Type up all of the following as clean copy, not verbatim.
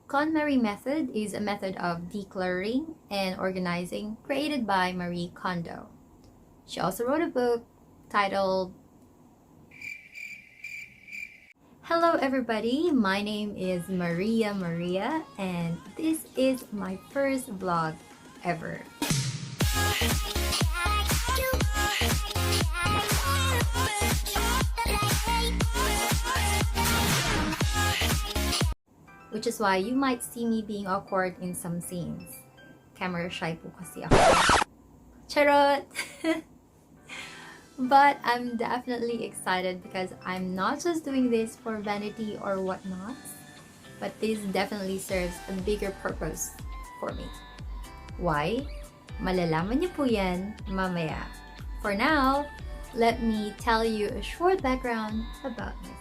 Konmari method is a method of decluttering and organizing created by Marie Kondo. She also wrote a book titled Hello everybody, my name is Maria and this is my first vlog ever. Which is why you might see me being awkward in some scenes. Camera shy po kasi ako. Charot! But I'm definitely excited because I'm not just doing this for vanity or whatnot, but this definitely serves a bigger purpose for me. Why? Malalaman niyo po yan mamaya. For now, let me tell you a short background about myself.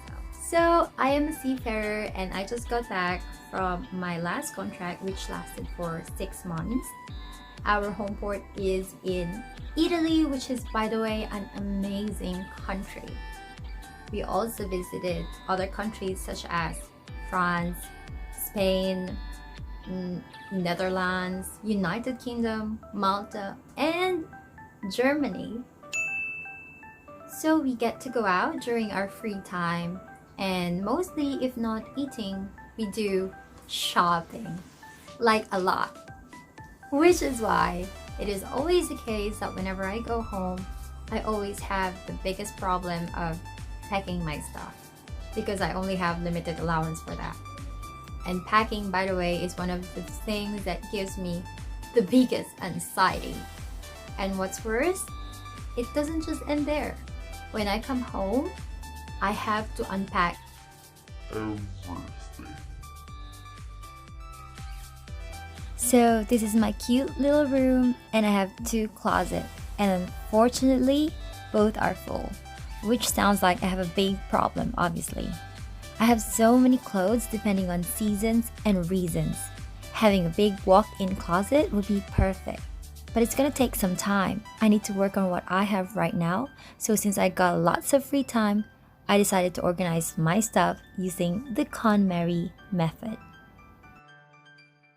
So, I am a seafarer and I just got back from my last contract which lasted for 6 months. Our home port is in Italy, which is, by the way, an amazing country. We also visited other countries such as France, Spain, Netherlands, United Kingdom, Malta, and Germany. So we get to go out during our free time, and mostly, if not eating, we do shopping, like a lot. Which is why it is always the case that whenever I go home, I always have the biggest problem of packing my stuff because I only have limited allowance for that. And packing, by the way, is one of the things that gives me the biggest anxiety. And what's worse, it doesn't just end there. When I come home, I have to unpack everything. So this is my cute little room and I have 2 closets, and unfortunately both are full, which sounds like I have a big problem. Obviously I have so many clothes depending on seasons and reasons. Having a big walk-in closet would be perfect, but it's gonna take some time. I need to work on what I have right now, so since I got lots of free time, I decided to organize my stuff using the Konmari method.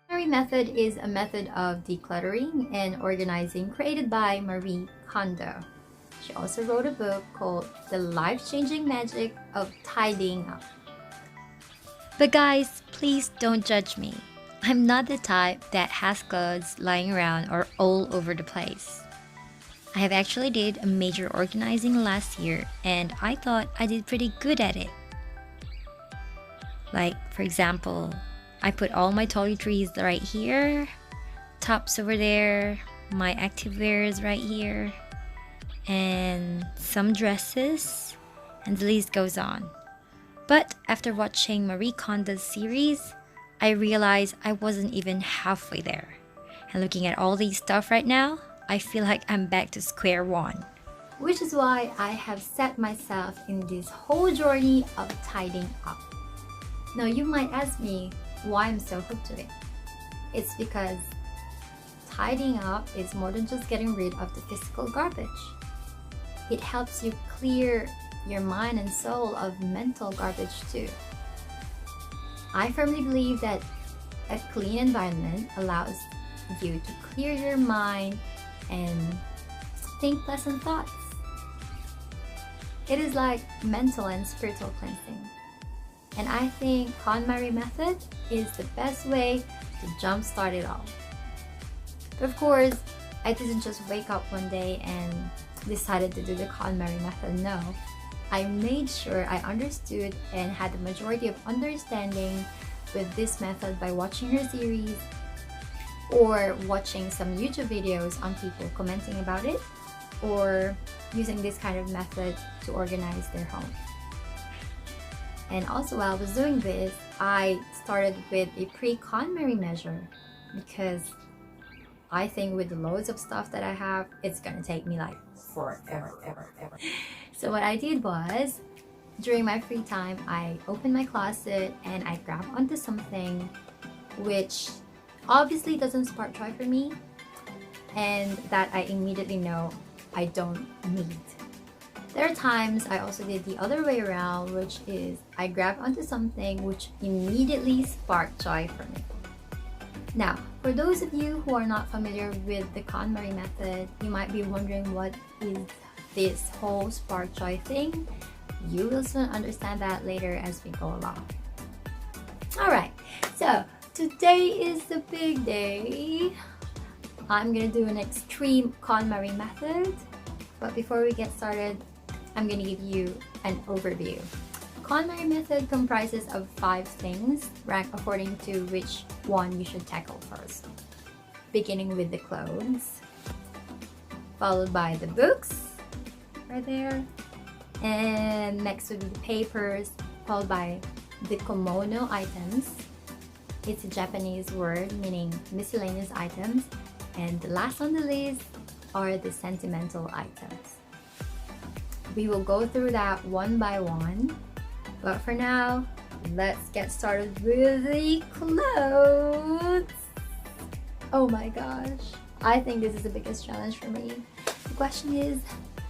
The method is a method of decluttering and organizing created by Marie Kondo. She also wrote a book called The Life-Changing Magic of Tidying Up. But guys, please don't judge me. I'm not the type that has clothes lying around or all over the place. I have actually did a major organizing last year and I thought I did pretty good at it. Like, for example, I put all my toiletries right here, tops over there, my activewear is right here, and some dresses, and the list goes on. But after watching Marie Kondo's series, I realized I wasn't even halfway there. And looking at all these stuff right now, I feel like I'm back to square one. Which is why I have set myself in this whole journey of tidying up. Now you might ask me why I'm so hooked to it. It's because tidying up is more than just getting rid of the physical garbage. It helps you clear your mind and soul of mental garbage too. I firmly believe that a clean environment allows you to clear your mind and think pleasant thoughts. It is like mental and spiritual cleansing. And I think Konmari method is the best way to jumpstart it all. But of course, I didn't just wake up one day and decided to do the Konmari method. No, I made sure I understood and had the majority of understanding with this method by watching her series or watching some YouTube videos on people commenting about it, or using this kind of method to organize their home. And also while I was doing this, I started with a pre-Konmari measure because I think with the loads of stuff that I have, it's gonna take me like forever. So what I did was, during my free time, I opened my closet and I grabbed onto something which obviously doesn't spark joy for me and that I immediately know I don't need. There are times I also did the other way around, which is I grab onto something which immediately sparked joy for me. Now, for those of you who are not familiar with the Konmari method, you might be wondering what is this whole spark joy thing. You will soon understand that later as we go along. Alright, so today is the big day. I'm gonna do an extreme Konmari method, but before we get started, I'm gonna give you an overview. Konmari method comprises of 5 things, ranked according to which one you should tackle first. Beginning with the clothes, followed by the books, right there, and next would be the papers, followed by the komono items. It's a Japanese word meaning miscellaneous items, and the last on the list are the sentimental items. We will go through that one by one, but for now, let's get started with the clothes. Oh my gosh, I think this is the biggest challenge for me. The question is,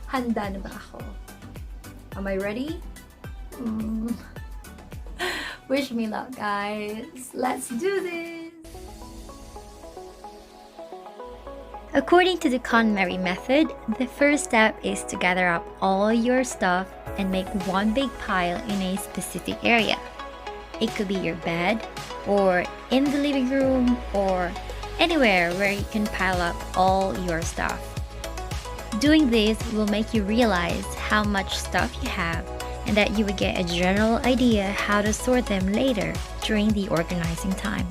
handa na ba ako? Am I ready? Wish me luck, guys. Let's do this! According to the Konmari method, the first step is to gather up all your stuff and make one big pile in a specific area. It could be your bed, or in the living room, or anywhere where you can pile up all your stuff. Doing this will make you realize how much stuff you have and that you will get a general idea how to sort them later during the organizing time.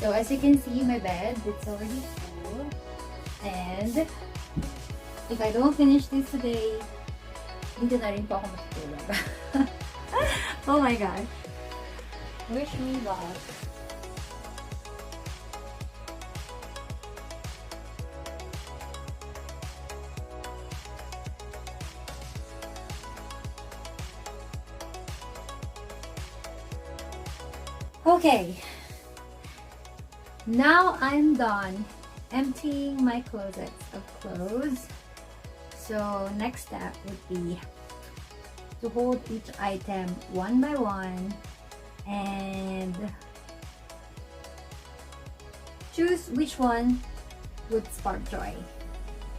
So as you can see, my bed, it's already full. And if I don't finish this today, dito na rin po ako matutulog. Oh my gosh. Wish me luck. Okay. Now I'm done emptying my closet of clothes. So next step would be to hold each item one by one and choose which one would spark joy.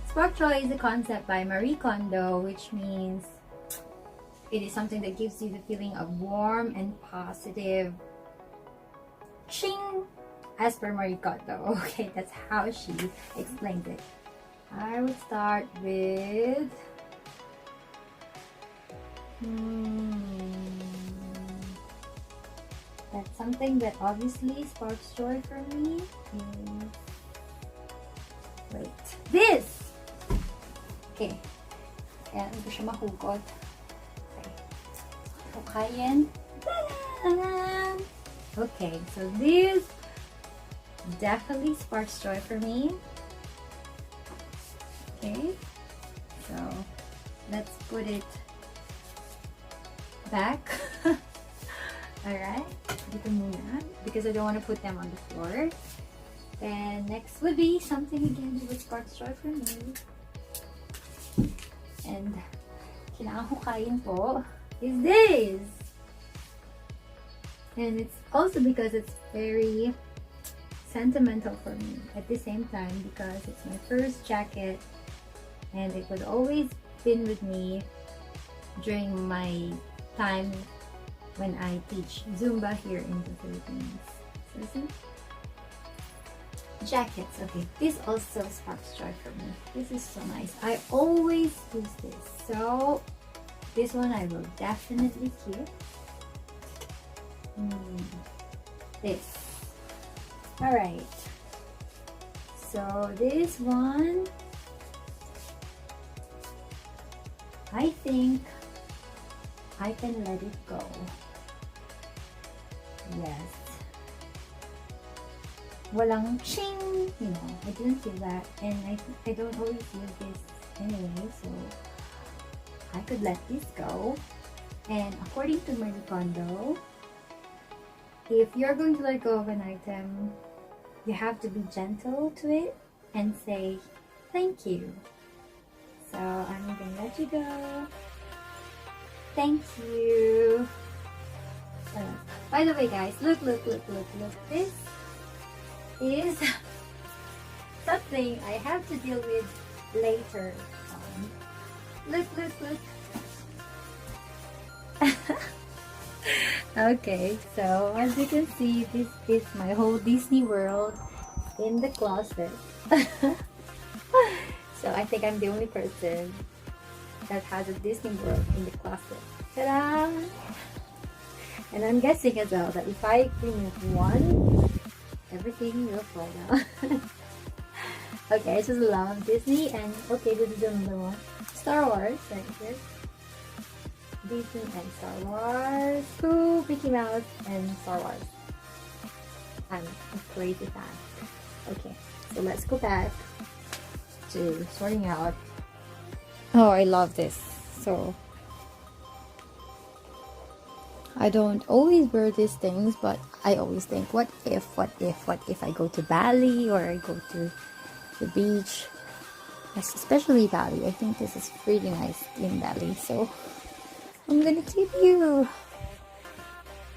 Spark joy is a concept by Marie Kondo, which means it is something that gives you the feeling of warm and positive. Ching! As per Marie Kondo. Okay, that's how she explains it. I would start with that's something that obviously sparks joy for me. Wait, this! Okay. Ayan, hindi siya mahugot. Okay. Hukayin. Ta-da! Okay, so this definitely sparks joy for me. Okay, so let's put it back. Alright, dito muna because I don't want to put them on the floor. And next would be something again that would spark joy for me. And kailangan hukayin po is this. And it's also because it's very sentimental for me at the same time because it's my first jacket and it would always been with me during my time when I teach Zumba here in the Philippines. So see? Jackets, okay, this also sparks joy for me. This is so nice. I always use this, so this one I will definitely keep. This. Alright, So this one, I think I can let it go. Yes. Walang ching, you know, I didn't feel that, and I don't always use this anyway, so I could let this go. And according to Marie Kondo, if you're going to let go of an item, you have to be gentle to it and say thank you. So I'm gonna let you go. Thank you. By the way, guys, look. This is something I have to deal with later on. Look. Okay, so as you can see, this is my whole Disney World in the closet. So I think I'm the only person that has a Disney World in the closet. Ta-da! And I'm guessing as well that if I remove one, everything will fall down. Okay, I just love Disney, and okay, this is another one. Star Wars, right here. Disney and Star Wars. Cool, Mickey Mouse and Star Wars. I'm a crazy fan. Okay, so let's go back to sorting out. Oh, I love this. So I don't always wear these things, but I always think, what if I go to Bali or I go to the beach, especially Bali. I think this is really nice in Bali, so I'm gonna keep you.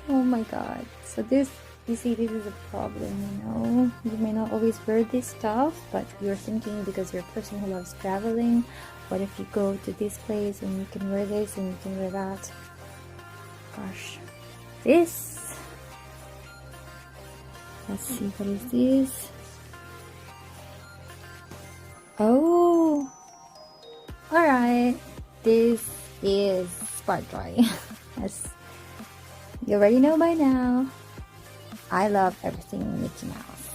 Oh my god. So this, you see, this is a problem, you know. You may not always wear this stuff, but you're thinking because you're a person who loves traveling, what if you go to this place and you can wear this and you can wear that. Gosh. This. Let's see, what is this? Oh. Alright. This is Spark Joy. As you already know by now, I love everything Mickey Mouse.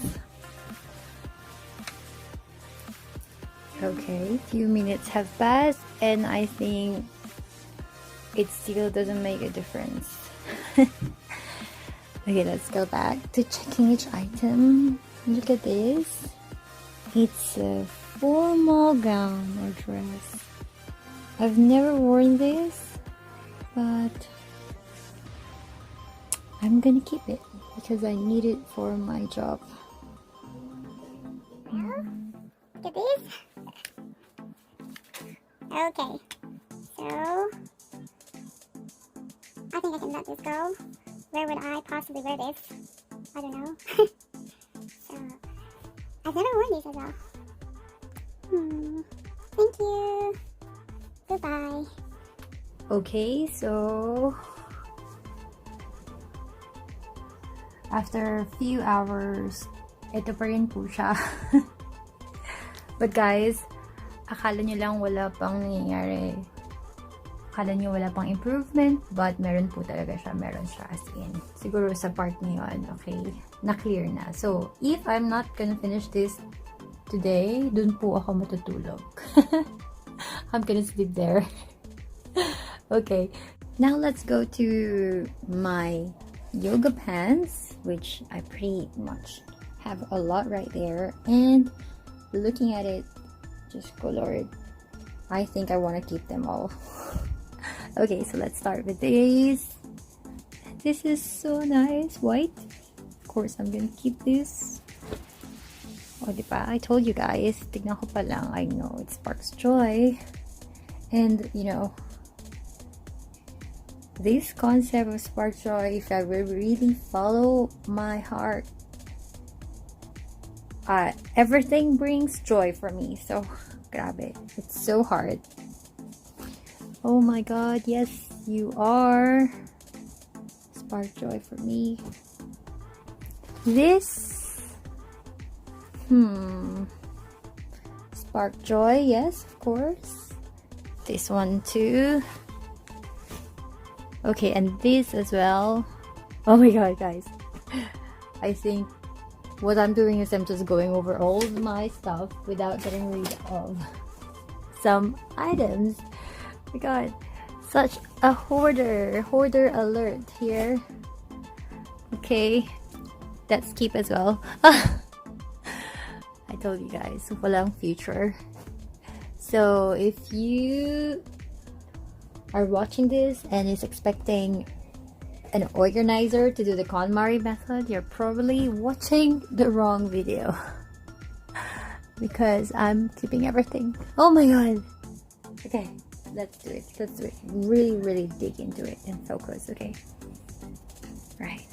Okay, few minutes have passed and I think it still doesn't make a difference. Okay, let's go back to checking each item. Look at this. It's a formal gown or dress. I've never worn this, but I'm gonna keep it because I need it for my job. Well, look at this. Okay, so I think I can let this go. Where would I possibly wear this? I don't know. So I've never worn these as well. Thank you. Goodbye. Okay, so after a few hours, ito pa rin po siya. But guys, akala nyo lang wala pang nangyayari. Akala nyo wala pang improvement, but meron po talaga siya. Meron siya as in. Siguro sa part ngayon, okay, na-clear na. So, if I'm not gonna finish this today, dun po ako matutulog. I'm gonna sleep there. Okay, now let's go to my yoga pants, which I pretty much have a lot right there. And looking at it, just colored, I think I want to keep them all. Okay, so let's start with these. This is so nice, white. Of course, I'm gonna keep this. Oh, diba? I told you guys, tignan ko pa lang, I know it sparks joy. And, you know, this concept of spark joy, if I will really follow my heart, everything brings joy for me. So, grabe. It's so hard. Oh my god, yes, you are. Spark joy for me. This. Spark joy, yes, of course. This one too. Okay, and this as well. Oh my god, guys. I think what I'm doing is I'm just going over all of my stuff without getting rid of some items. Oh my god, such a hoarder alert here. Okay, that's keep as well. I told you guys, walang future. So if you are watching this and is expecting an organizer to do the KonMari method, you're probably watching the wrong video. Because I'm keeping everything. Oh my god. Okay, let's do it. Let's do it. Really dig into it and focus, okay? Right.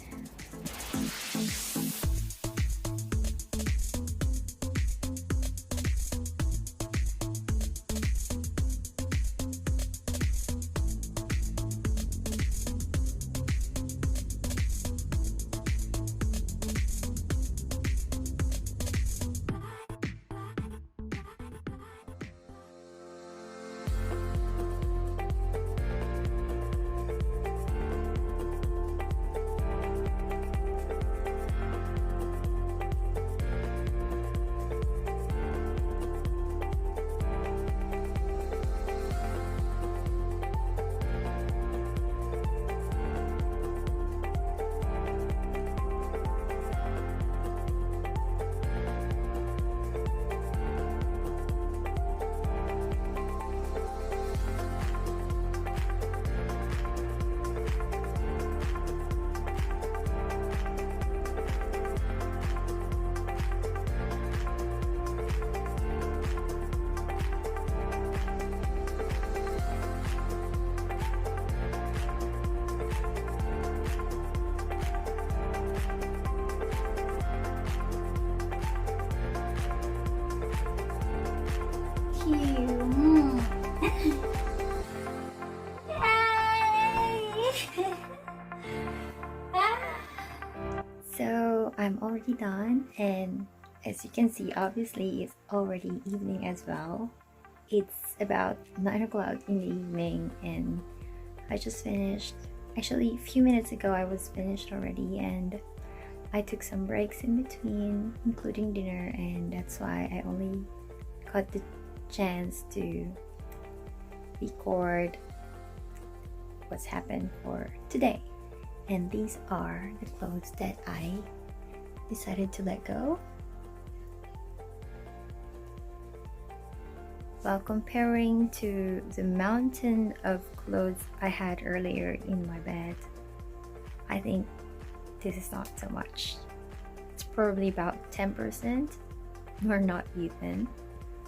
So I'm already done, and as you can see, obviously it's already evening as well. It's about 9 o'clock in the evening and I just finished. Actually, a few minutes ago I was finished already, and I took some breaks in between, including dinner, and that's why I only got the chance to record what's happened for today. And these are the clothes that I decided to let go. While comparing to the mountain of clothes I had earlier in my bed, I think this is not so much. It's probably about 10% or not even,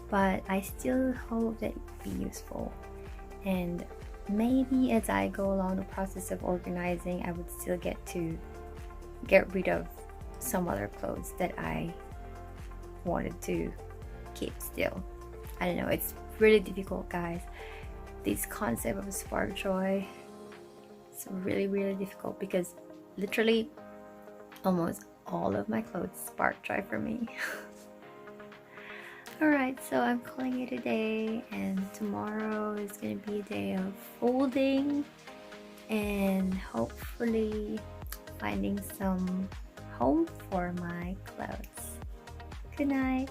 but I still hope that it will be useful. And maybe as I go along the process of organizing, I would still get rid of some other clothes that I wanted to keep still. I don't know, it's really difficult, guys. This concept of spark joy, it's really difficult because literally almost all of my clothes spark joy for me. Alright, so I'm calling it a day, and tomorrow is gonna be a day of folding and hopefully finding some home for my clothes. Good night.